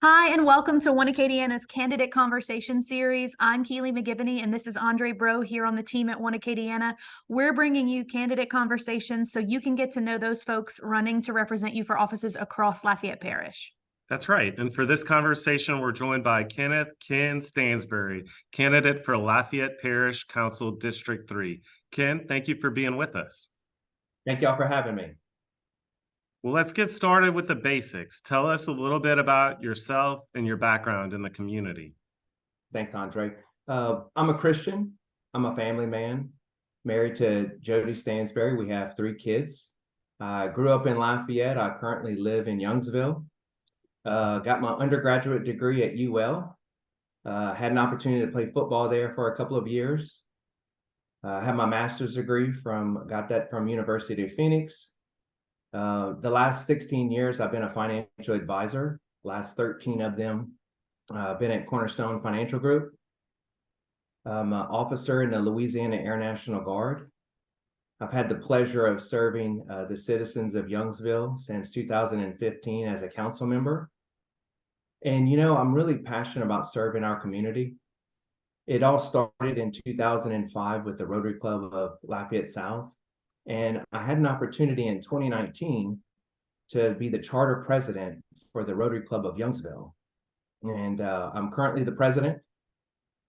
Hi, and welcome to One Acadiana's Candidate Conversation Series. I'm Keely McGivney, and this is Andre Bro here on the team at One Acadiana. We're bringing you candidate conversations so you can get to know those folks running to represent you for offices across Lafayette Parish. That's right. And for this conversation, we're joined by Kenneth Ken Stansbury, candidate for Lafayette Parish Council District 3. Ken, thank you for being with us. Thank y'all for having me. Well, let's get started with the basics. Tell us a little bit about yourself and your background in the community. Thanks, Andre. I'm a Christian. I'm a family man, married to Jody Stansbury. We have 3 kids. I grew up in Lafayette. I currently live in Youngsville. Got my undergraduate degree at UL. Had an opportunity to play football there for a couple of years. Had my master's degree got that from University of Phoenix. The last 16 years, I've been a financial advisor. Last 13 of them, been at Cornerstone Financial Group. I'm an officer in the Louisiana Air National Guard. I've had the pleasure of serving the citizens of Youngsville since 2015 as a council member. And, I'm really passionate about serving our community. It all started in 2005 with the Rotary Club of Lafayette South. And I had an opportunity in 2019 to be the charter president for the Rotary Club of Youngsville. And I'm currently the president.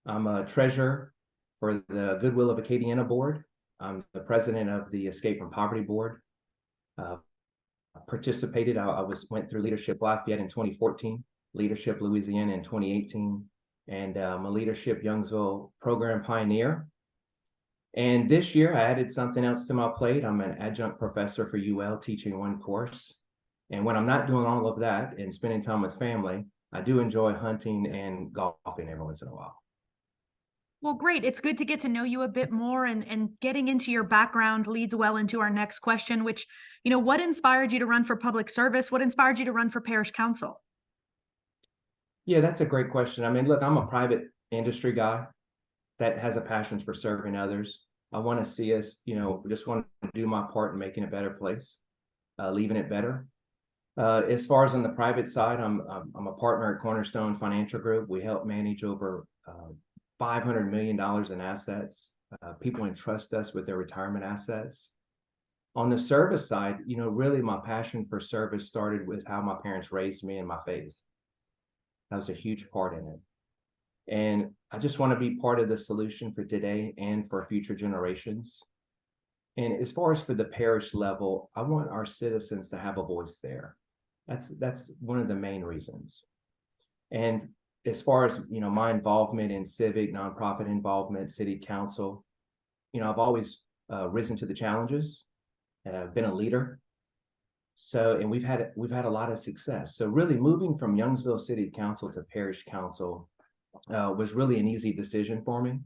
I'm a treasurer for the Goodwill of Acadiana board. I'm the president of the Escape from Poverty board. I went through Leadership Lafayette in 2014, Leadership Louisiana in 2018, and I'm a Leadership Youngsville program pioneer. And this year I added something else to my plate. I'm an adjunct professor for UL teaching one course. And when I'm not doing all of that and spending time with family, I do enjoy hunting and golfing every once in a while. Well, great. It's good to get to know you a bit more, and getting into your background leads well into our next question, which, what inspired you to run for public service? What inspired you to run for parish council? Yeah, that's a great question. I mean, look, I'm a private industry guy that has a passion for serving others. I want to see us, just want to do my part in making a better place, leaving it better. As far as on the private side, I'm a partner at Cornerstone Financial Group. We help manage over $500 million in assets. People entrust us with their retirement assets. On the service side, really my passion for service started with how my parents raised me and my faith. That was a huge part in it. And I just want to be part of the solution for today and for future generations. And as far as for the parish level, I want our citizens to have a voice there. That's one of the main reasons. And as far as, my involvement in civic, nonprofit involvement, city council, I've always risen to the challenges. I've been a leader. And we've had a lot of success. So really moving from Youngsville City Council to Parish Council was really an easy decision for me.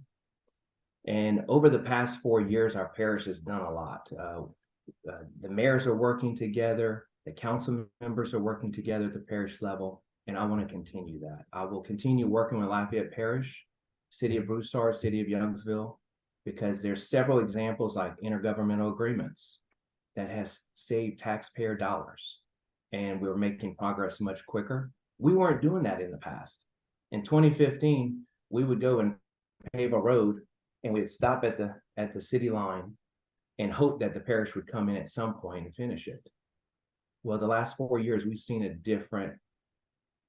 And over the past 4 years, our parish has done a lot. The mayors are working together, the council members are working together at the parish level, and I want to continue that. I will continue working with Lafayette Parish, City of Broussard, City of Youngsville, because there's several examples like intergovernmental agreements that has saved taxpayer dollars, and we're making progress much quicker. We weren't doing that in the past. In 2015, we would go and pave a road, and we'd stop at the city line and hope that the parish would come in at some point and finish it. Well, the last 4 years, we've seen a different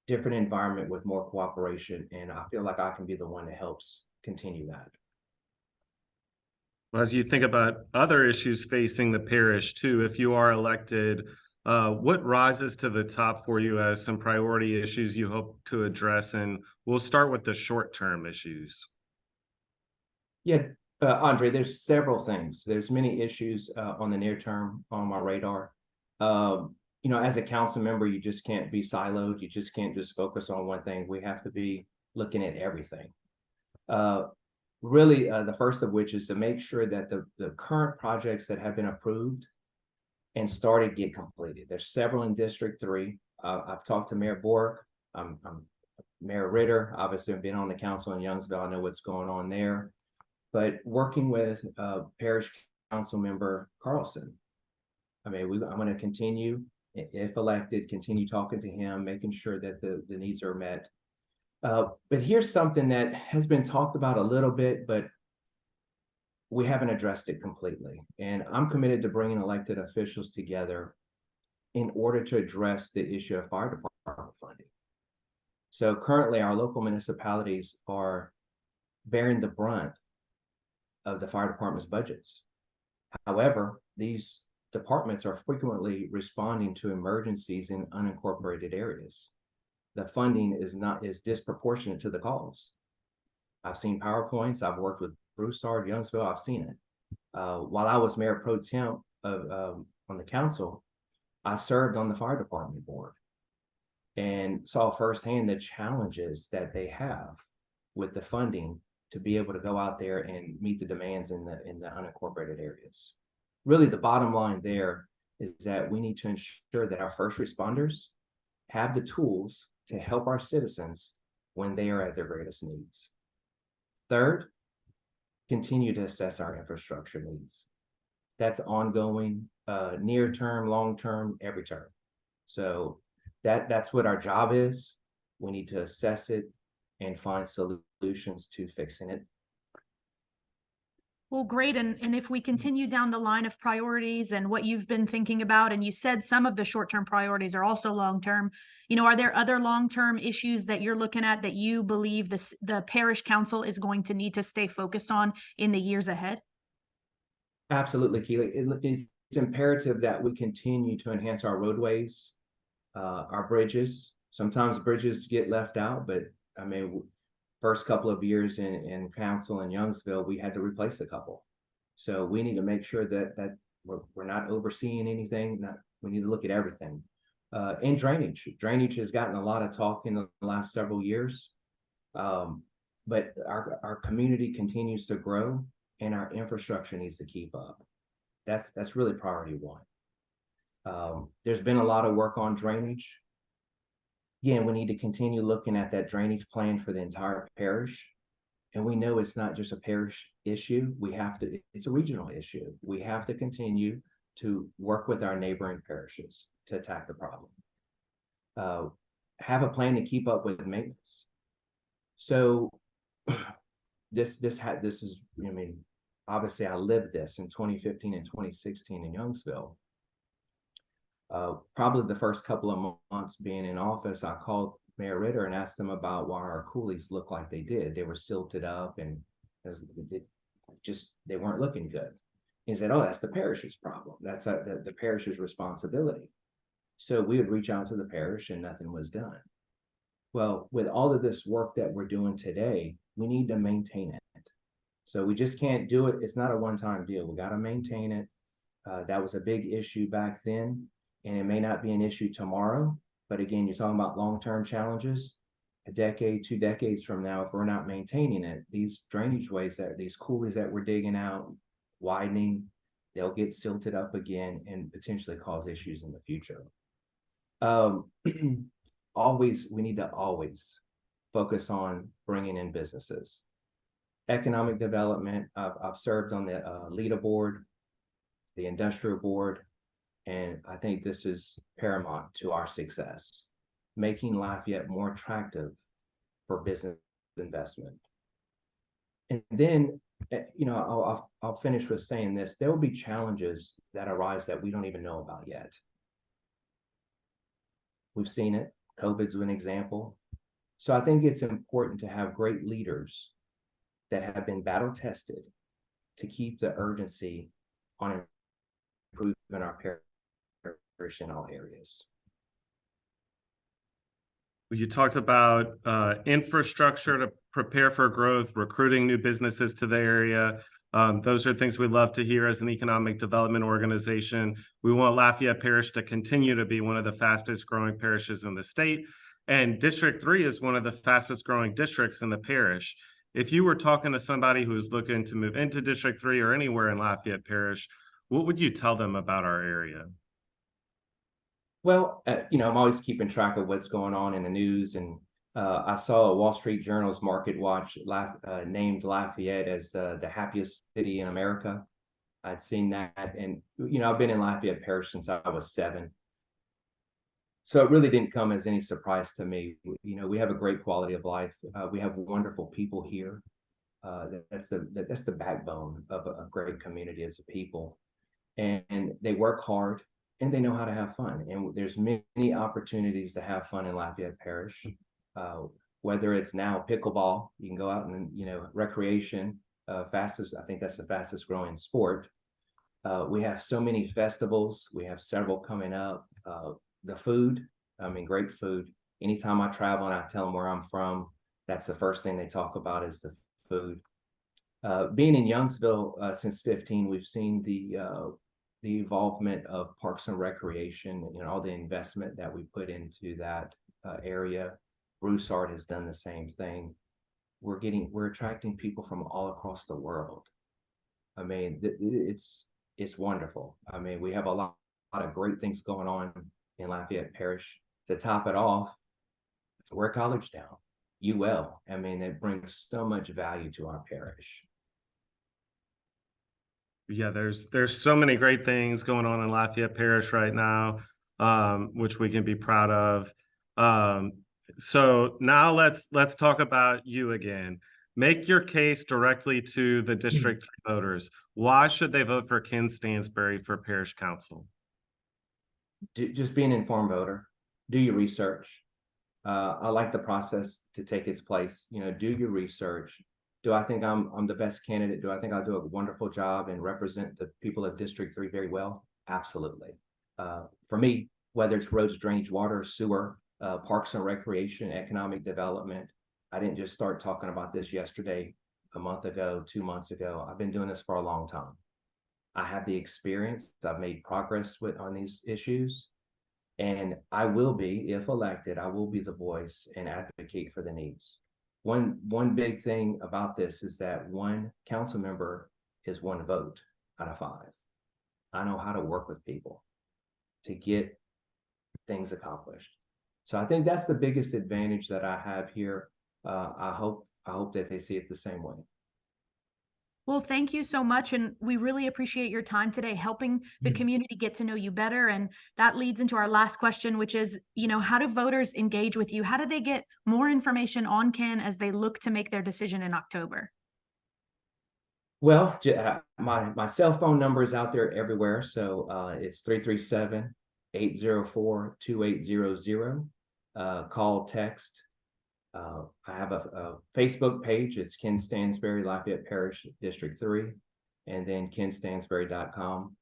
environment with more cooperation, and I feel like I can be the one that helps continue that. As you think about other issues facing the parish too, if you are elected, what rises to the top for you as some priority issues you hope to address? And we'll start with the short-term issues. Yeah, Andre, there's several things. There's many issues on the near term on my radar. As a council member, you just can't be siloed. You just can't just focus on one thing. We have to be looking at everything. Really, the first of which is to make sure that the current projects that have been approved and started get completed. There's several in District 3. I've talked to Mayor Bork. I'm Mayor Ritter. Obviously, I've been on the council in Youngsville. I know what's going on there. But working with Parish Council Member Carlson, I'm going to continue If elected, continue talking to him, making sure that the needs are met. But here's something that has been talked about a little bit, but we haven't addressed it completely. And I'm committed to bringing elected officials together in order to address the issue of fire department funding. So currently, our local municipalities are bearing the brunt of the fire department's budgets. However, these departments are frequently responding to emergencies in unincorporated areas. The funding is disproportionate to the calls. I've seen PowerPoints. I've worked with Broussard, Youngsville. I've seen it. While I was mayor pro temp on the council, I served on the fire department board and saw firsthand the challenges that they have with the funding to be able to go out there and meet the demands in the unincorporated areas. Really, the bottom line there is that we need to ensure that our first responders have the tools to help our citizens when they are at their greatest needs. Third, continue to assess our infrastructure needs. That's ongoing, near term, long term, every term. So that's what our job is. We need to assess it and find solutions to fixing it. Well, great. And if we continue down the line of priorities and what you've been thinking about, and you said some of the short-term priorities are also long-term, are there other long-term issues that you're looking at that you believe the parish council is going to need to stay focused on in the years ahead? Absolutely, Keely. It's imperative that we continue to enhance our roadways, our bridges. Sometimes bridges get left out, but I mean, first couple of years in council in Youngsville, we had to replace a couple. So we need to make sure that we're not overseeing anything. We need to look at everything. And drainage has gotten a lot of talk in the last several years, but our community continues to grow, and our infrastructure needs to keep up. That's really priority one. There's been a lot of work on drainage. Again, we need to continue looking at that drainage plan for the entire parish. And we know it's not just a parish issue. It's a regional issue. We have to continue to work with our neighboring parishes to attack the problem. Have a plan to keep up with maintenance. So this is, I mean, obviously I lived this in 2015 and 2016 in Youngsville. Probably the first couple of months being in office, I called Mayor Ritter and asked him about why our coulees looked like they did. They were silted up and they weren't looking good. He said, "Oh, that's the parish's problem. That's the parish's responsibility." So we would reach out to the parish and nothing was done. Well, with all of this work that we're doing today, we need to maintain it. So we just can't do it. It's not a one-time deal. We got to maintain it. That was a big issue back then. And it may not be an issue tomorrow, but again, you're talking about long-term challenges. A decade, 2 decades from now, if we're not maintaining it, these drainage ways these coulees that we're digging out, widening, they'll get silted up again and potentially cause issues in the future. We need to always focus on bringing in businesses. Economic development, I've served on the LEDA board, the industrial board, and I think this is paramount to our success, making Lafayette more attractive for business investment. And then, I'll finish with saying this. There will be challenges that arise that we don't even know about yet. We've seen it. COVID's an example. So I think it's important to have great leaders that have been battle tested to keep the urgency on improving our parish in all areas. You talked about infrastructure to prepare for growth, recruiting new businesses to the area. Those are things we love to hear as an economic development organization. We want Lafayette Parish to continue to be one of the fastest growing parishes in the state. And District 3 is one of the fastest growing districts in the parish. If you were talking to somebody who's looking to move into District 3 or anywhere in Lafayette Parish, what would you tell them about our area? Well, I'm always keeping track of what's going on in the news, and I saw a Wall Street Journal's Market Watch named Lafayette as the happiest city in America. I'd seen that, and I've been in Lafayette Parish since I was 7. So it really didn't come as any surprise to me. You know, we have a great quality of life. We have wonderful people here. That's the backbone of a great community as a people, and they work hard and they know how to have fun. And there's many opportunities to have fun in Lafayette Parish. Whether it's now pickleball, you can go out and, you know, recreation, I think that's the fastest growing sport. We have so many festivals. We have several coming up. The food, I mean, great food. Anytime I travel and I tell them where I'm from, that's the first thing they talk about is the food. Being in Youngsville since 15, we've seen the involvement of Parks and Recreation, you know, all the investment that we put into that area. Broussard has done the same thing. We're attracting people from all across the world. I mean, it's wonderful. I mean, we have a lot of great things going on in Lafayette Parish. To top it off, we're a college town. UL. I mean, it brings so much value to our parish. Yeah, there's so many great things going on in Lafayette Parish right now, which we can be proud of. So now let's talk about you again. Make your case directly to the District 3 voters. Why should they vote for Ken Stansbury for Parish Council? Just be an informed voter. Do your research. I like the process to take its place. You know, do your research. Do I think I'm the best candidate? Do I think I'll do a wonderful job and represent the people of District 3 very well? Absolutely. For me, whether it's roads, drainage, water, sewer, parks and recreation, economic development, I didn't just start talking about this yesterday, a month ago, 2 months ago. I've been doing this for a long time. I have the experience. I've made progress on these issues. And I will be, if elected, I will be the voice and advocate for the needs. One big thing about this is that one council member is one vote out of 5. I know how to work with people to get things accomplished. So I think that's the biggest advantage that I have here. I hope that they see it the same way. Well, thank you so much. And we really appreciate your time today, helping the community get to know you better. And that leads into our last question, which is, you know, how do voters engage with you? How do they get more information on Ken as they look to make their decision in October? Well, my cell phone number is out there everywhere. So it's 337-804-2800. Call, text. I have a Facebook page. It's Ken Stansbury, Lafayette Parish, District 3, and then kenstansbury.com.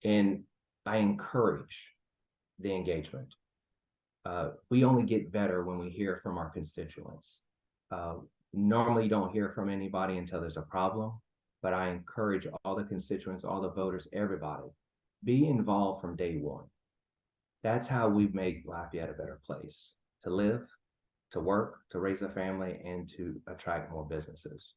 And I encourage the engagement. We only get better when we hear from our constituents. Normally, you don't hear from anybody until there's a problem, but I encourage all the constituents, all the voters, everybody, be involved from day one. That's how we make Lafayette a better place to live, to work, to raise a family, and to attract more businesses.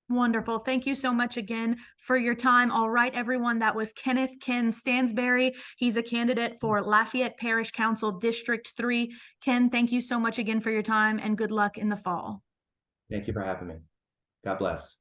Wonderful. Thank you so much again for your time. All right, everyone, that was Kenneth Ken Stansbury. He's a candidate for Lafayette Parish Council District 3. Ken, thank you so much again for your time and good luck in the fall. Thank you for having me. God bless.